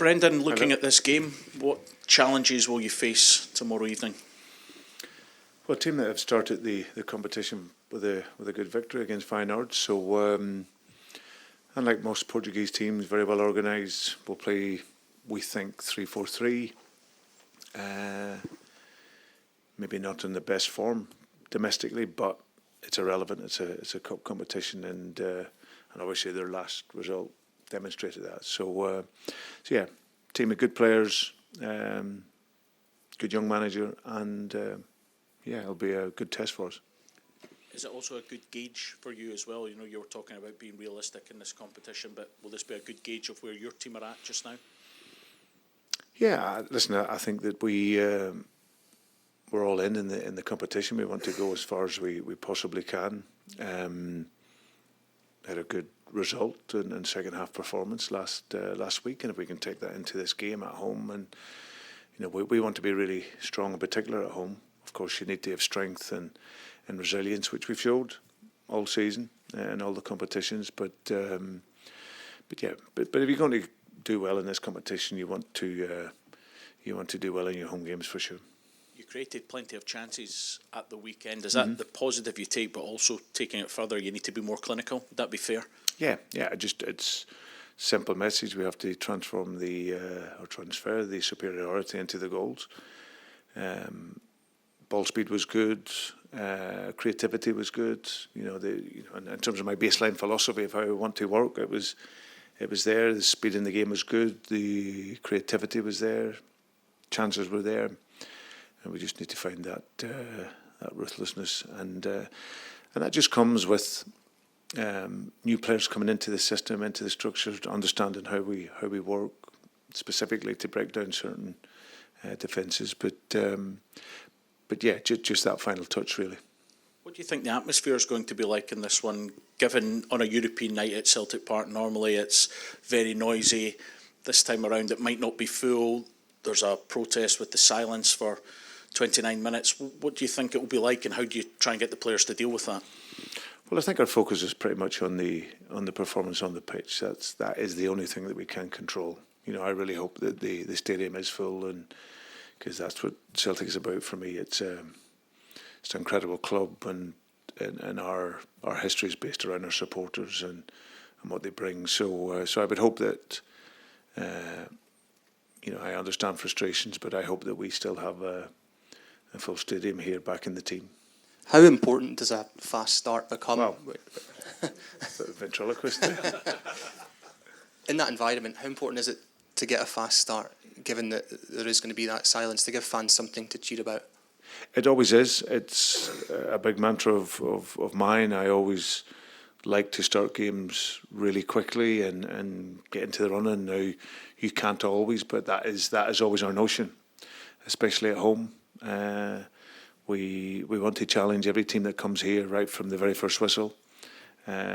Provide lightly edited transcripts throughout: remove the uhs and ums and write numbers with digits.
Brendan, looking at this game, what challenges will you face tomorrow evening? Well, a team that have started the competition with a good victory against Feyenoord. So, unlike most Portuguese teams, very well organised. We'll play, we think, 3-4-3. Maybe not in the best form domestically, but it's irrelevant. It's a cup competition, and obviously their last result demonstrated that. So yeah, team of good players, good young manager, and yeah, it'll be a good test for us. Is it also a good gauge for you as well? You know, you were talking about being realistic in this competition, but will this be a good gauge of where your team are at just now? Yeah, listen, I think that we're all in the competition. We want to go as far as we possibly can. Had a good result and second half performance last week, and if we can take that into this game at home, and you know, we want to be really strong, in particular at home. Of course, you need to have strength and resilience, which we've showed all season in all the competitions. But if you're going to do well in this competition, you want to do well in your home games for sure. You created plenty of chances at the weekend. Is that the positive you take, but also taking it further, you need to be more clinical? Would that be fair? Yeah. It's simple message. We have to transfer the superiority into the goals. Ball speed was good. Creativity was good. In terms of my baseline philosophy of how I want to work, it was there. The speed in the game was good. The creativity was there. Chances were there. And we just need to find that ruthlessness, and that just comes with new players coming into the system, into the structure, understanding how we work specifically to break down certain defences. But yeah, just that final touch really. What do you think the atmosphere is going to be like in this one? Given on a European night at Celtic Park, normally it's very noisy. This time around, it might not be full. There's a protest with the silence for 29 minutes. What do you think it will be like, and how do you try and get the players to deal with that? Well, I think our focus is pretty much on the performance on the pitch. That is the only thing that we can control. You know, I really hope that the stadium is full, and because that's what Celtic is about for me. It's an incredible club, and our history is based around our supporters and what they bring. So I would hope that. I understand frustrations, but I hope that we still have a full stadium here back in the team. How important does a fast start become? Well, ventriloquist. In that environment, how important is it to get a fast start, given that there is going to be that silence, to give fans something to cheer about? It always is. It's a big mantra of mine. I always like to start games really quickly and get into the running. Now, you can't always, but that is always our notion, especially at home. We want to challenge every team that comes here right from the very first whistle.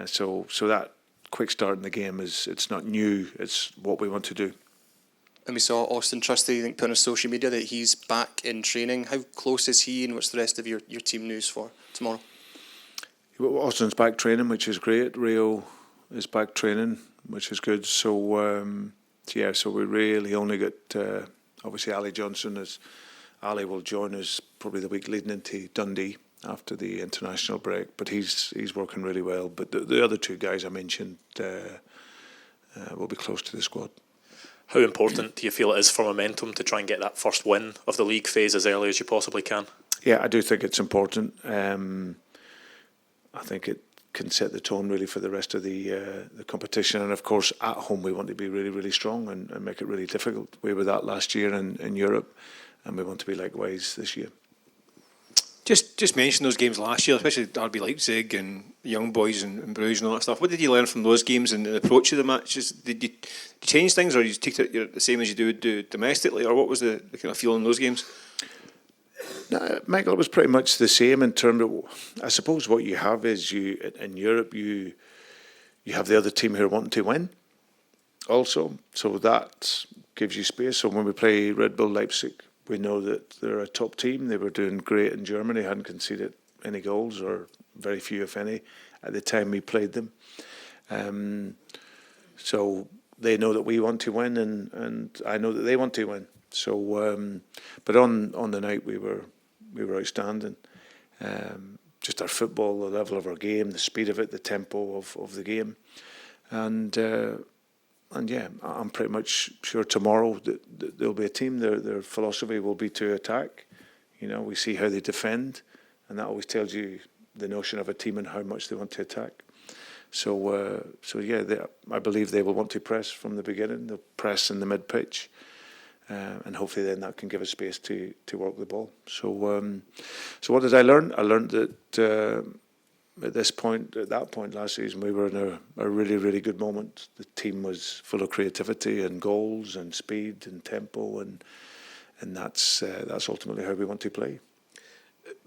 So that quick start in the game it's not new. It's what we want to do. And we saw Austin Trusty, I think, put on social media that he's back in training. How close is he, and what's the rest of your team news for tomorrow? Austin's back training, which is great. Rio is back training, which is good. So we really only got obviously Ali Johnson. As Ali will join us probably the week leading into Dundee after the international break, but he's working really well. But the other two guys I mentioned will be close to the squad. How important do you feel it is for momentum to try and get that first win of the league phase as early as you possibly can? Yeah, I do think it's important. I think it can set the tone really for the rest of the competition, and of course at home we want to be really, really strong and make it really difficult. We were that last year in Europe, and we want to be likewise this year. Just mention those games last year, especially RB Leipzig and Young Boys and Bruges and all that stuff. What did you learn from those games and the approach of the matches? Did you change things, or you take it the same as you do domestically, or what was the kind of feel in those games? No, Michael, it was pretty much the same in terms of, I suppose what you have is in Europe you have the other team who are wanting to win also, so that gives you space. So when we play Red Bull Leipzig, we know that they're a top team. They were doing great in Germany, hadn't conceded any goals, or very few if any, at the time we played them. So they know that we want to win, and I know that they want to win. So, but on the night we were outstanding. Just our football, the level of our game, the speed of it, the tempo of the game, and yeah, I'm pretty much sure tomorrow that there'll be a team. Their philosophy will be to attack. We see how they defend, and that always tells you the notion of a team and how much they want to attack. So yeah, I believe they will want to press from the beginning. They'll press in the mid pitch. And hopefully then that can give us space to work the ball. So what did I learn? I learned that at that point last season, we were in a really, really good moment. The team was full of creativity and goals and speed and tempo, and that's ultimately how we want to play.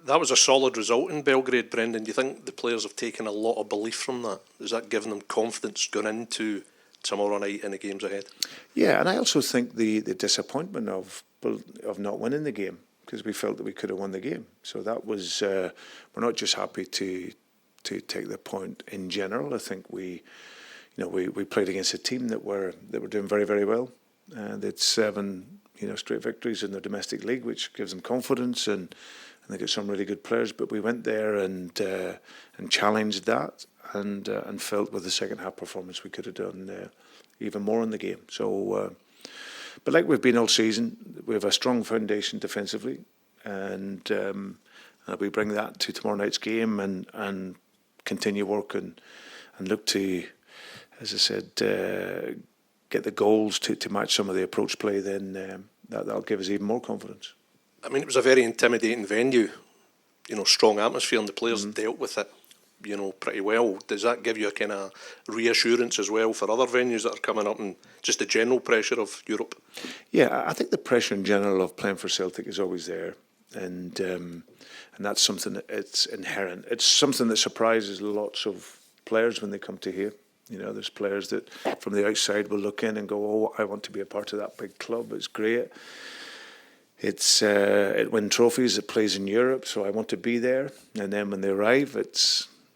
That was a solid result in Belgrade, Brendan. Do you think the players have taken a lot of belief from that? Is that giving them confidence going into tomorrow night in the games ahead? Yeah, and I also think the disappointment of not winning the game, because we felt that we could have won the game. So that was we're not just happy to take the point in general. I think we played against a team that were doing very, very well, and they'd 7 straight victories in their domestic league, which gives them confidence, and they got some really good players. But we went there and challenged that. And felt with the second half performance we could have done even more in the game. So, but like we've been all season, we have a strong foundation defensively, and we bring that to tomorrow night's game and continue work and look to, as I said, get the goals to match some of the approach play. Then that'll give us even more confidence. I mean, it was a very intimidating venue, strong atmosphere, and the players dealt with it pretty well. Does that give you a kind of reassurance as well for other venues that are coming up, and just the general pressure of Europe? Yeah, I think the pressure in general of playing for Celtic is always there, and that's something that it's inherent. It's something that surprises lots of players when they come to here. There's players that from the outside will look in and go, "Oh, I want to be a part of that big club. It's great. It wins trophies. It plays in Europe, so I want to be there." And then when they arrive,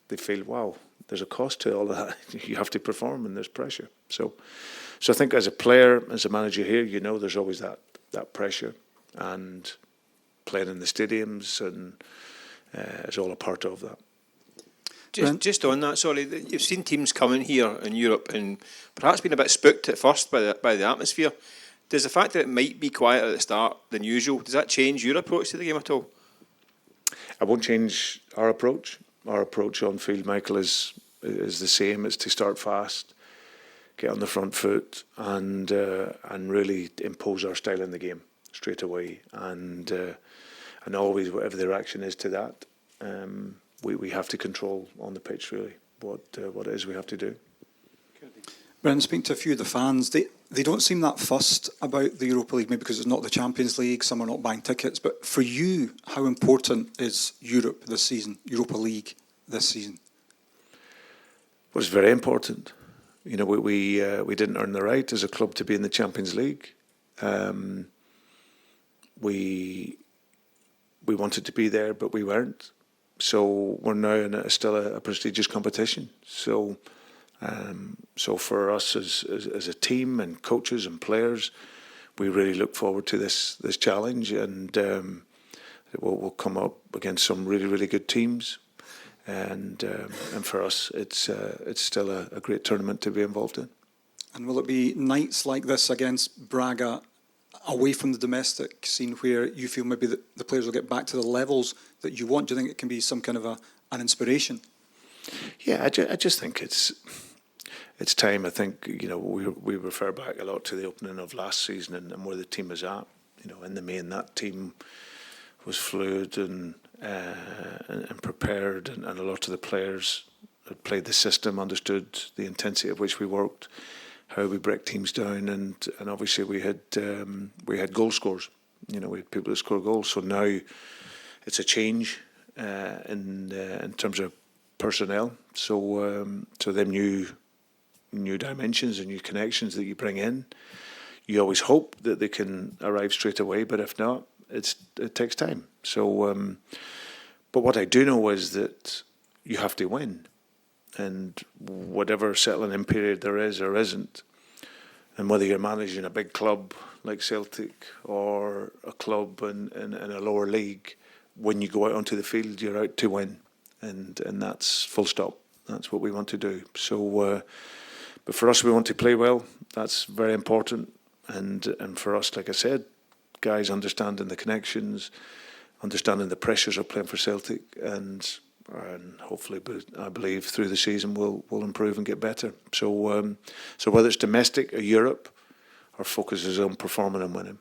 they feel, wow, there's a cost to all of that. You have to perform, and there's pressure. So I think as a player, as a manager here, there's always that pressure, and playing in the stadiums and is all a part of that. Just on that, sorry, you've seen teams coming here in Europe and perhaps been a bit spooked at first by the atmosphere. Does the fact that it might be quieter at the start than usual, does that change your approach to the game at all? I won't change our approach. Our approach on field, Michael, is the same. It's to start fast, get on the front foot, and really impose our style in the game straight away. And always, whatever the reaction is to that, we have to control on the pitch really what it is we have to do. Brendan, speaking to a few of the fans, they don't seem that fussed about the Europa League, maybe because it's not the Champions League, some are not buying tickets. But for you, how important is Europe this season, Europa League this season? Well, it's very important. We didn't earn the right as a club to be in the Champions League. We wanted to be there, but we weren't. So we're now in still a prestigious competition. So for us as a team and coaches and players, we really look forward to this challenge, and we'll come up against some really, really good teams, and for us it's still a great tournament to be involved in. And will it be nights like this against Braga, away from the domestic scene, where you feel maybe that the players will get back to the levels that you want? Do you think it can be some kind of an inspiration? Yeah, I just think it's time. I think we refer back a lot to the opening of last season and where the team is at. In the main, that team was fluid and prepared, and a lot of the players had played the system, understood the intensity at which we worked, how we break teams down, and obviously we had goal scorers. We had people that score goals. So now it's a change in terms of personnel. So them new dimensions and new connections that you bring in, you always hope that they can arrive straight away, but if not, it takes time. So but what I do know is that you have to win, and whatever settling in period there is or isn't, And whether you're managing a big club like Celtic or a club in a lower league, when you go out onto the field, you're out to win, and that's full stop. That's what we want to do. So, but for us, we want to play well. That's very important. And for us, like I said, guys understanding the connections, understanding the pressures of playing for Celtic, and hopefully, I believe through the season we'll improve and get better. So, so whether it's domestic or Europe, our focus is on performing and winning.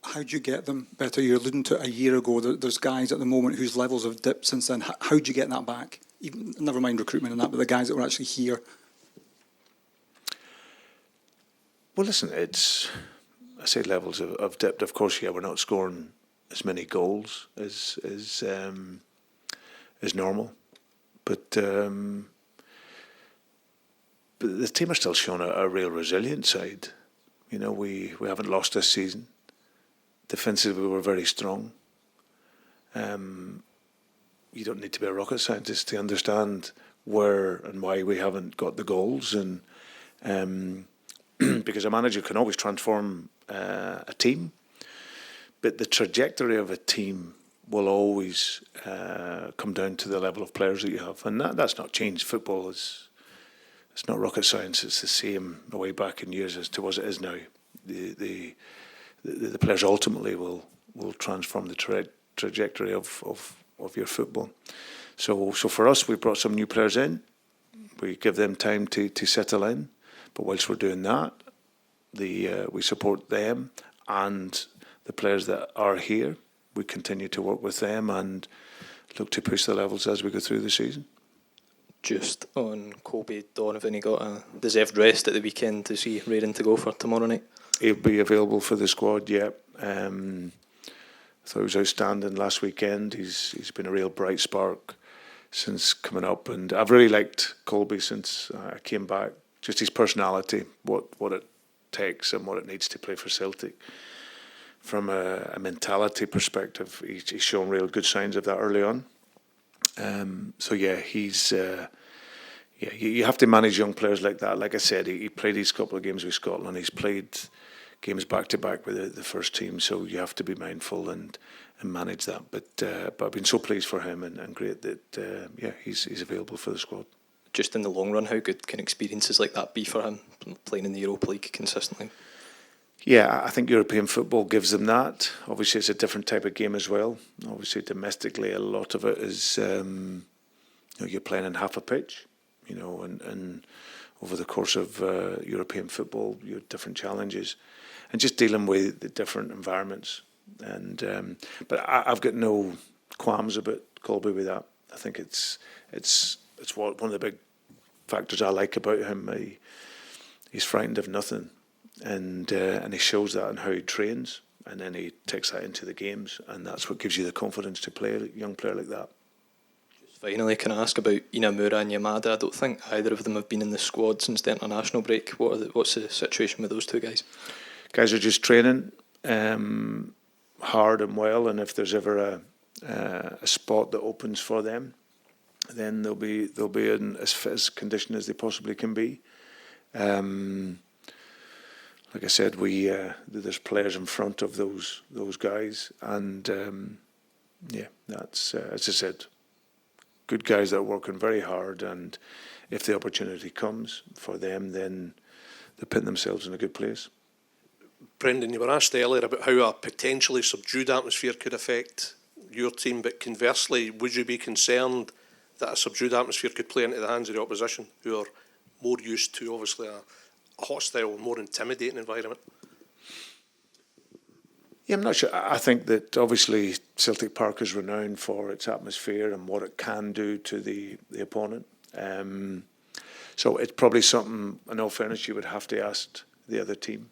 How do you get them better? You're alluding to a year ago. There's guys at the moment whose levels have dipped since then. How do you get that back? Even, never mind recruitment and that, but the guys that were actually here. Well, listen, I say levels have dipped. Of course, yeah, we're not scoring as many goals as normal, but the team are still showing a real resilient side. You know, we haven't lost this season. Defensively, we were very strong. You don't need to be a rocket scientist to understand where and why we haven't got the goals, and because a manager can always transform a team, but the trajectory of a team will always come down to the level of players that you have, and that's not changed. Football it's not rocket science. It's the same way back in years as to as it is now. The players ultimately will transform the trajectory of your football. So for us, we brought some new players in. We give them time to settle in. But whilst we're doing that, we support them and the players that are here. We continue to work with them and look to push the levels as we go through the season. Just on Colby Donovan, he got a deserved rest at the weekend. Is he raring to go for tomorrow night? He'll be available for the squad, yeah. I thought he was outstanding last weekend. He's been a real bright spark since coming up, and I've really liked Colby since I came back. Just his personality, what it takes and what it needs to play for Celtic. From a mentality perspective, he's shown real good signs of that early on. So yeah, he's you have to manage young players like that. Like I said, he played these couple of games with Scotland. He's played games back to back with the first team, so you have to be mindful and manage that. But I've been so pleased for him and great that he's available for the squad. Just in the long run, how good can experiences like that be for him, playing in the Europa League consistently? Yeah, I think European football gives them that. Obviously, it's a different type of game as well. Obviously, domestically, a lot of it is you're playing in half a pitch, and over the course of European football, you have different challenges, and just dealing with the different environments. And but I've got no qualms about Colby with that. I think it's one of the big factors I like about him. He's frightened of nothing. And he shows that in how he trains, and then he takes that into the games, and that's what gives you the confidence to play a young player like that. Just finally, can I ask about Inamura and Yamada? I don't think either of them have been in the squad since the international break. What's the situation with those two guys? Guys are just training hard and well, and if there's ever a spot that opens for them, then they'll be in as fit as condition as they possibly can be. Like I said, there's players in front of those guys, and that's as I said, good guys that are working very hard, and if the opportunity comes for them, then they put themselves in a good place. Brendan, you were asked earlier about how a potentially subdued atmosphere could affect your team, but conversely, would you be concerned that a subdued atmosphere could play into the hands of the opposition, who are more used to obviously a hostile, more intimidating environment? Yeah, I'm not sure. I think that obviously Celtic Park is renowned for its atmosphere and what it can do to the opponent. So it's probably something, in all fairness, you would have to ask the other team.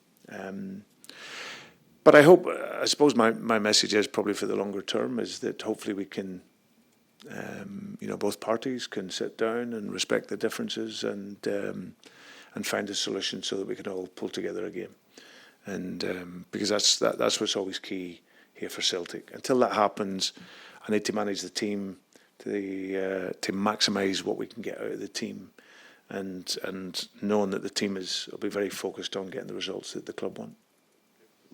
But I suppose my message is probably for the longer term is that hopefully we can, both parties can sit down and respect the differences and find a solution so that we can all pull together a game. And because that's what's always key here for Celtic. Until that happens, I need to manage the team to maximise what we can get out of the team, and knowing that the team will be very focused on getting the results that the club want.